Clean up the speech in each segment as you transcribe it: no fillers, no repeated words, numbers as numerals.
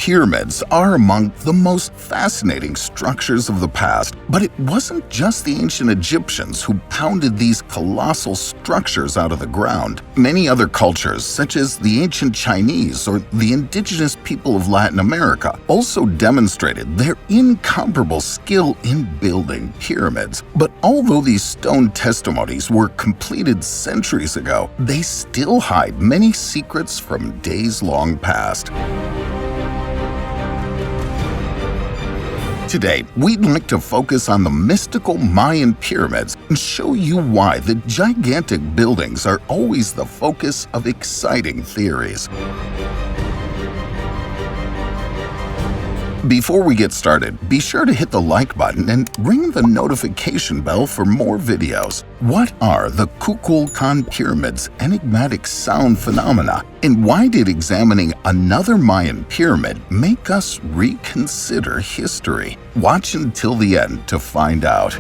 Pyramids are among the most fascinating structures of the past, but it wasn't just the ancient Egyptians who pounded these colossal structures out of the ground. Many other cultures, such as the ancient Chinese or the indigenous people of Latin America, also demonstrated their incomparable skill in building pyramids. But although these stone testimonies were completed centuries ago, they still hide many secrets from days long past. Today, we'd like to focus on the mystical Mayan pyramids and show you why the gigantic buildings are always the focus of exciting theories. Before we get started, be sure to hit the like button and ring the notification bell for more videos. What are the Kukulkan Pyramids' enigmatic sound phenomena, and why did examining another Mayan pyramid make us reconsider history? Watch until the end to find out.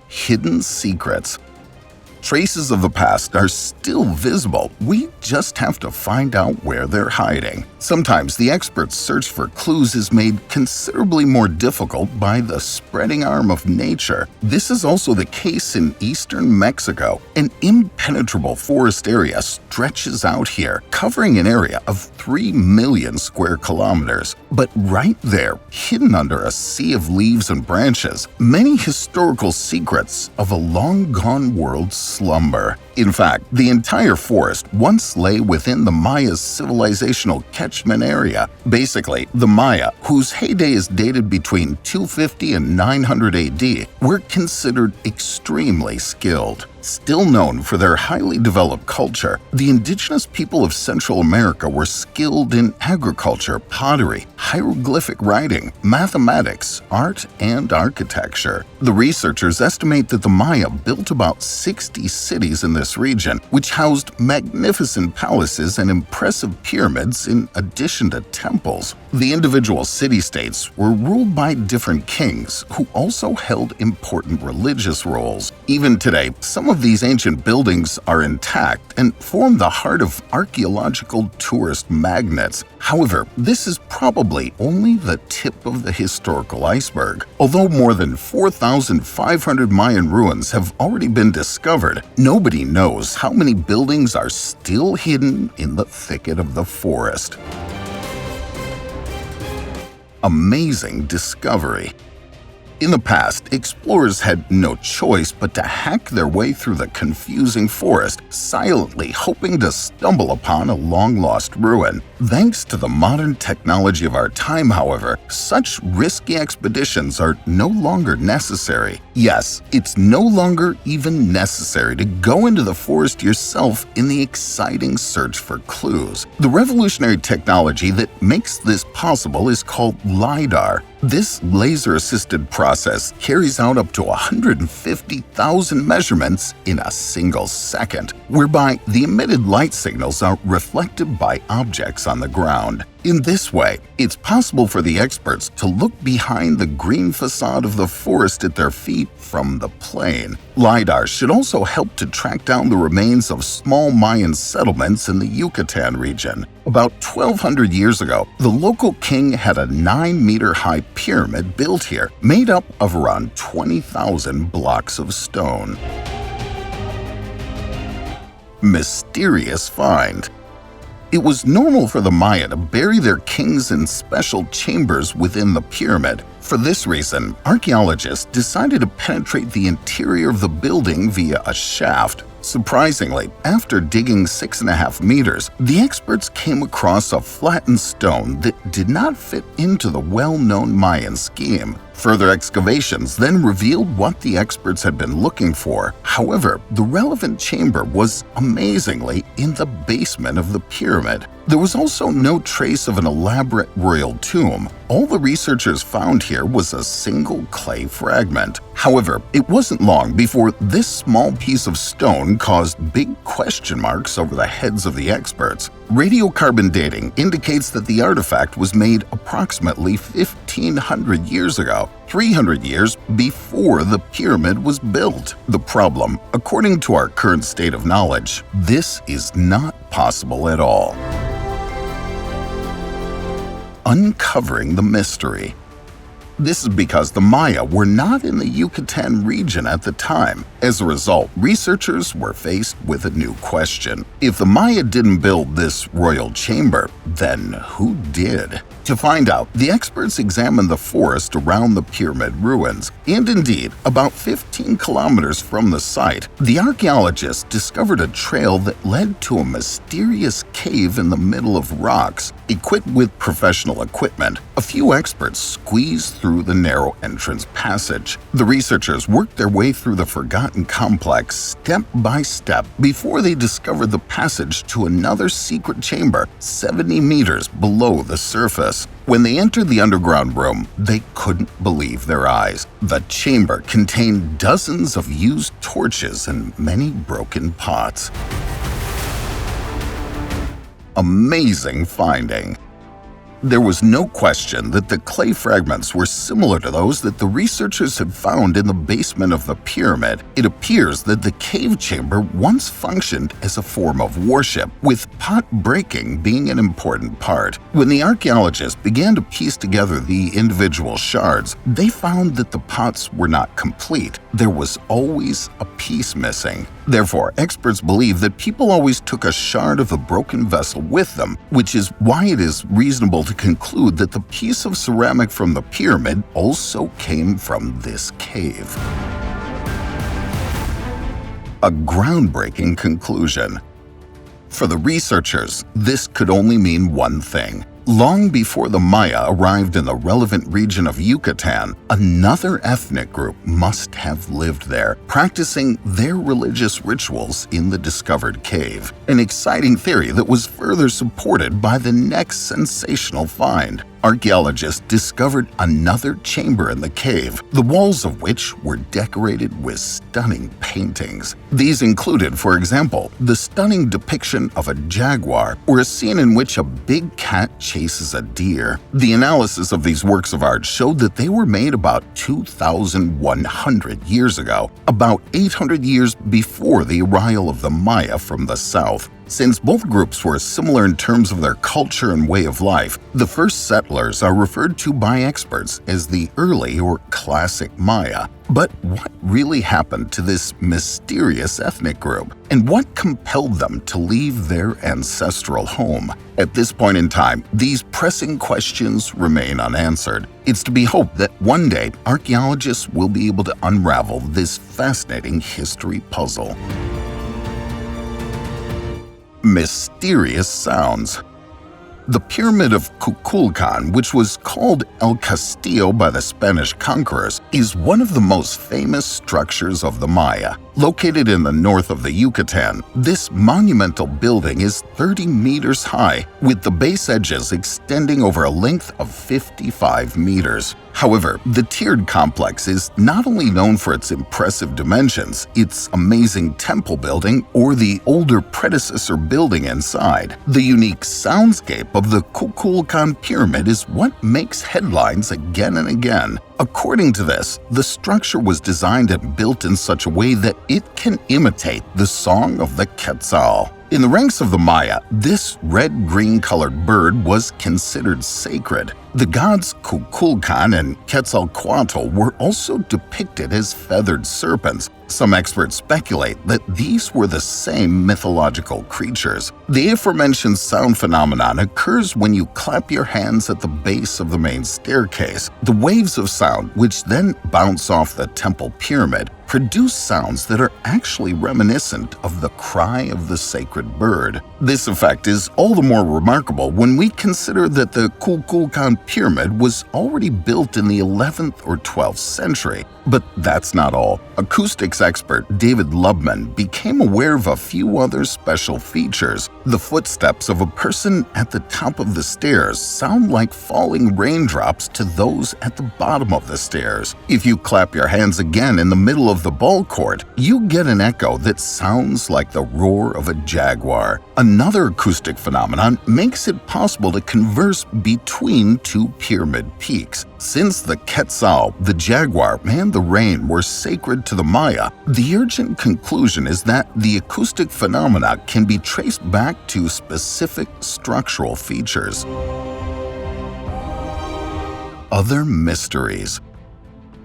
Hidden secrets. Traces of the past are still visible, we just have to find out where they're hiding. Sometimes the experts' search for clues is made considerably more difficult by the spreading arm of nature. This is also the case in eastern Mexico. An impenetrable forest area stretches out here, covering an area of 3 million square kilometers. But right there, hidden under a sea of leaves and branches, many historical secrets of a long-gone world slumber. In fact, the entire forest once lay within the Maya's civilizational catchment area. Basically, the Maya, whose heyday is dated between 250 and 900 AD, were considered extremely skilled. Still known for their highly developed culture, the indigenous people of Central America were skilled in agriculture, pottery, hieroglyphic writing, mathematics, art, and architecture. The researchers estimate that the Maya built about 60 cities in this region, which housed magnificent palaces and impressive pyramids in addition to temples. The individual city-states were ruled by different kings, who also held important religious roles. Even today, some of these ancient buildings are intact and form the heart of archaeological tourist magnets. However, this is probably only the tip of the historical iceberg. Although more than 4,500 Mayan ruins have already been discovered, nobody knows how many buildings are still hidden in the thicket of the forest. Amazing discovery. In the past, explorers had no choice but to hack their way through the confusing forest, silently hoping to stumble upon a long-lost ruin. Thanks to the modern technology of our time, however, such risky expeditions are no longer necessary. Yes, it's no longer even necessary to go into the forest yourself in the exciting search for clues. The revolutionary technology that makes this possible is called LiDAR. This laser-assisted process carries out up to 150,000 measurements in a single second, whereby the emitted light signals are reflected by objects on the ground. In this way, it's possible for the experts to look behind the green facade of the forest at their feet from the plain. LiDAR should also help to track down the remains of small Mayan settlements in the Yucatan region. About 1,200 years ago, the local king had a 9-meter-high pyramid built here, made up of around 20,000 blocks of stone. Mysterious find. It was normal for the Maya to bury their kings in special chambers within the pyramid. For this reason, archaeologists decided to penetrate the interior of the building via a shaft. Surprisingly, after digging 6.5 meters, the experts came across a flattened stone that did not fit into the well-known Mayan scheme. Further excavations then revealed what the experts had been looking for. However, the relevant chamber was amazingly in the basement of the pyramid. There was also no trace of an elaborate royal tomb. All the researchers found here was a single clay fragment. However, it wasn't long before this small piece of stone caused big question marks over the heads of the experts. Radiocarbon dating indicates that the artifact was made approximately 1,500 years ago, 300 years before the pyramid was built. The problem, according to our current state of knowledge, this is not possible at all. Uncovering the mystery. This is because the Maya were not in the Yucatan region at the time. As a result, researchers were faced with a new question. If the Maya didn't build this royal chamber, then who did? To find out, the experts examined the forest around the pyramid ruins, and indeed, about 15 kilometers from the site, the archaeologists discovered a trail that led to a mysterious cave in the middle of rocks. Equipped with professional equipment, a few experts squeezed through the narrow entrance passage. The researchers worked their way through the forgotten complex step by step before they discovered the passage to another secret chamber 70 meters below the surface. When they entered the underground room, they couldn't believe their eyes. The chamber contained dozens of used torches and many broken pots. Amazing finding. There was no question that the clay fragments were similar to those that the researchers had found in the basement of the pyramid. It appears that the cave chamber once functioned as a form of worship, with pot breaking being an important part. When the archaeologists began to piece together the individual shards, they found that the pots were not complete. There was always a piece missing. Therefore, experts believe that people always took a shard of the broken vessel with them, which is why it is reasonable to conclude that the piece of ceramic from the pyramid also came from this cave. A groundbreaking conclusion. For the researchers, this could only mean one thing. Long before the Maya arrived in the relevant region of Yucatan, another ethnic group must have lived there, practicing their religious rituals in the discovered cave. An exciting theory that was further supported by the next sensational find. Archaeologists discovered another chamber in the cave, the walls of which were decorated with stunning paintings. These included, for example, the stunning depiction of a jaguar or a scene in which a big cat chases a deer. The analysis of these works of art showed that they were made about 2,100 years ago, about 800 years before the arrival of the Maya from the south. Since both groups were similar in terms of their culture and way of life, the first settlers are referred to by experts as the early or classic Maya. But what really happened to this mysterious ethnic group? And what compelled them to leave their ancestral home? At this point in time, these pressing questions remain unanswered. It's to be hoped that one day archaeologists will be able to unravel this fascinating history puzzle. Mysterious sounds. The Pyramid of Kukulkan, which was called El Castillo by the Spanish conquerors, is one of the most famous structures of the Maya. Located in the north of the Yucatan, this monumental building is 30 meters high, with the base edges extending over a length of 55 meters. However, the tiered complex is not only known for its impressive dimensions, its amazing temple building, or the older predecessor building inside. The unique soundscape of the Kukulkan Pyramid is what makes headlines again and again. According to this, the structure was designed and built in such a way that it can imitate the song of the quetzal. In the ranks of the Maya, this red-green colored bird was considered sacred. The gods Kukulkan and Quetzalcoatl were also depicted as feathered serpents. Some experts speculate that these were the same mythological creatures. The aforementioned sound phenomenon occurs when you clap your hands at the base of the main staircase. The waves of sound, which then bounce off the temple pyramid, produce sounds that are actually reminiscent of the cry of the sacred bird. This effect is all the more remarkable when we consider that the Kukulkan pyramid was already built in the 11th or 12th century. But that's not all. Acoustics expert David Lubman became aware of a few other special features. The footsteps of a person at the top of the stairs sound like falling raindrops to those at the bottom of the stairs. If you clap your hands again in the middle of the ball court, you get an echo that sounds like the roar of a jaguar. Another acoustic phenomenon makes it possible to converse between two pyramid peaks. Since the quetzal, the jaguar, and the rain were sacred to the Maya, the urgent conclusion is that the acoustic phenomena can be traced back to specific structural features. Other mysteries.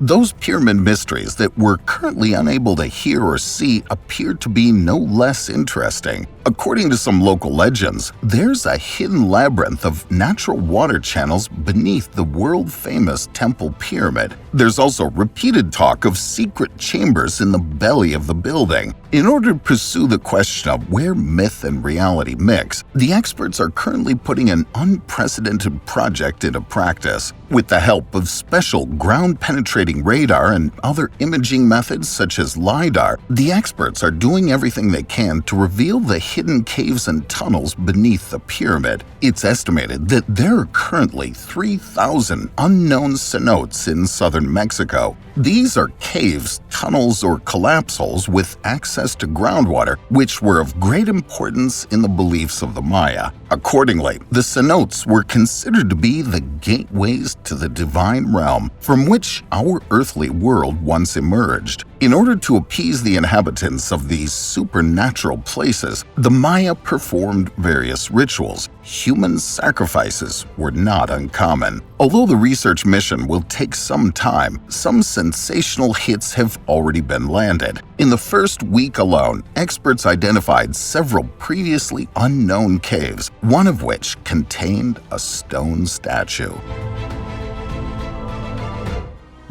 Those pyramid mysteries that we're currently unable to hear or see appear to be no less interesting. According to some local legends, there's a hidden labyrinth of natural water channels beneath the world-famous Temple Pyramid. There's also repeated talk of secret chambers in the belly of the building. In order to pursue the question of where myth and reality mix, the experts are currently putting an unprecedented project into practice. With the help of special ground-penetrating radar and other imaging methods such as LiDAR, the experts are doing everything they can to reveal the hidden caves and tunnels beneath the pyramid. It's estimated that there are currently 3,000 unknown cenotes in southern Mexico. These are caves, tunnels, or collapse holes with access to groundwater, which were of great importance in the beliefs of the Maya. Accordingly, the cenotes were considered to be the gateways to the divine realm from which our earthly world once emerged. In order to appease the inhabitants of these supernatural places, the Maya performed various rituals. Human sacrifices were not uncommon. Although the research mission will take some time, some sensational hits have already been landed. In the first week alone, experts identified several previously unknown caves, one of which contained a stone statue.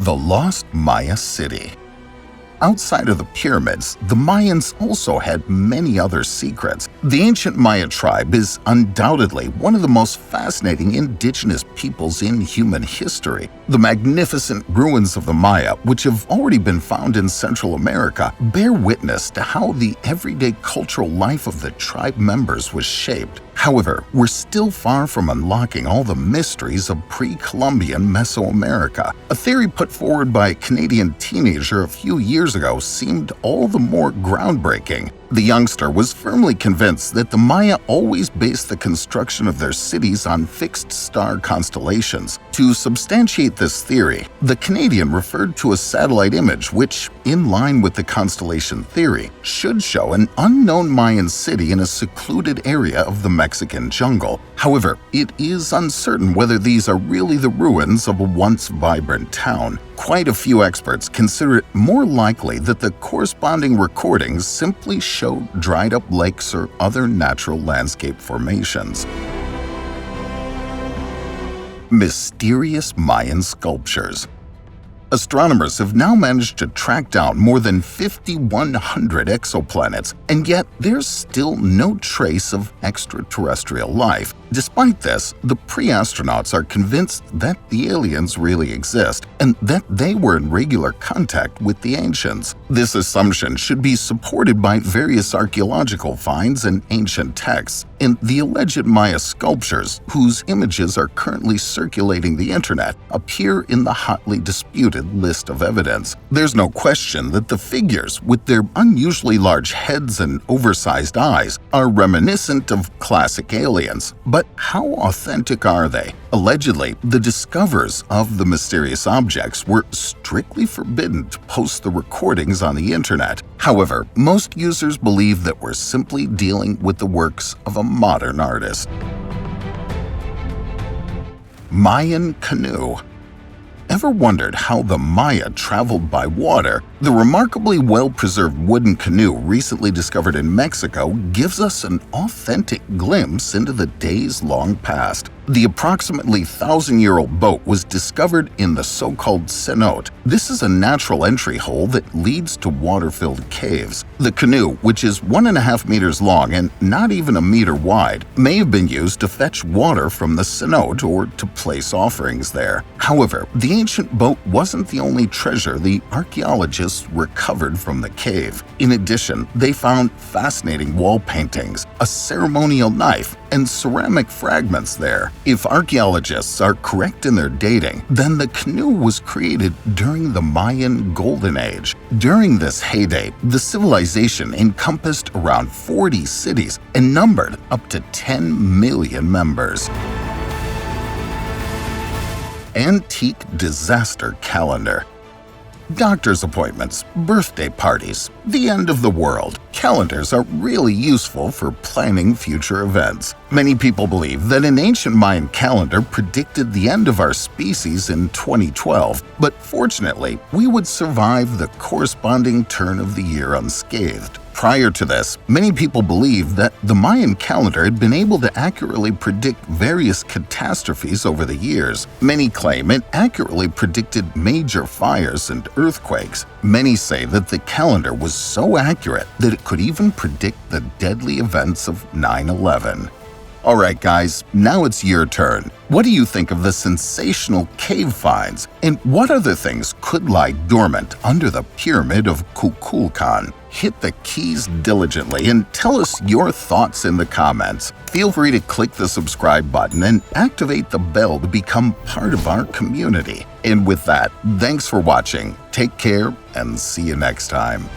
The Lost Maya City. Outside of the pyramids, the Mayans also had many other secrets. The ancient Maya tribe is undoubtedly one of the most fascinating indigenous peoples in human history. The magnificent ruins of the Maya, which have already been found in Central America, bear witness to how the everyday cultural life of the tribe members was shaped. However, we're still far from unlocking all the mysteries of pre-Columbian Mesoamerica. A theory put forward by a Canadian teenager a few years ago seemed all the more groundbreaking. The youngster was firmly convinced that the Maya always based the construction of their cities on fixed star constellations. To substantiate this theory, the Canadian referred to a satellite image which, in line with the constellation theory, should show an unknown Mayan city in a secluded area of the Mexican jungle. However, it is uncertain whether these are really the ruins of a once vibrant town. Quite a few experts consider it more likely that the corresponding recordings simply show dried-up lakes or other natural landscape formations. Mysterious Mayan sculptures. Astronomers have now managed to track down more than 5,100 exoplanets, and yet there's still no trace of extraterrestrial life. Despite this, the pre-astronauts are convinced that the aliens really exist and that they were in regular contact with the ancients. This assumption should be supported by various archaeological finds and ancient texts, and the alleged Maya sculptures, whose images are currently circulating the internet, appear in the hotly disputed list of evidence. There's no question that the figures, with their unusually large heads and oversized eyes, are reminiscent of classic aliens. But how authentic are they? Allegedly, the discoverers of the mysterious objects were strictly forbidden to post the recordings on the internet. However, most users believe that we're simply dealing with the works of a modern artist. Mayan canoe. Ever wondered how the Maya traveled by water? The remarkably well-preserved wooden canoe recently discovered in Mexico gives us an authentic glimpse into the days long past. The approximately 1,000-year-old boat was discovered in the so-called cenote. This is a natural entry hole that leads to water-filled caves. The canoe, which is 1.5 meters long and not even a meter wide, may have been used to fetch water from the cenote or to place offerings there. However, the ancient boat wasn't the only treasure the archaeologists recovered from the cave. In addition, they found fascinating wall paintings, a ceremonial knife, and ceramic fragments there. If archaeologists are correct in their dating, then the canoe was created during the Mayan Golden Age. During this heyday, the civilization encompassed around 40 cities and numbered up to 10 million members. Antique disaster calendar. Doctor's appointments, birthday parties, the end of the world. Calendars are really useful for planning future events. Many people believe that an ancient Mayan calendar predicted the end of our species in 2012, but fortunately, we would survive the corresponding turn of the year unscathed. Prior to this, many people believed that the Mayan calendar had been able to accurately predict various catastrophes over the years. Many claim it accurately predicted major fires and earthquakes. Many say that the calendar was so accurate that it could even predict the deadly events of 9/11. Alright guys, now it's your turn. What do you think of the sensational cave finds? And what other things could lie dormant under the pyramid of Kukulkan? Hit the keys diligently and tell us your thoughts in the comments. Feel free to click the subscribe button and activate the bell to become part of our community. And with that, thanks for watching. Take care and see you next time.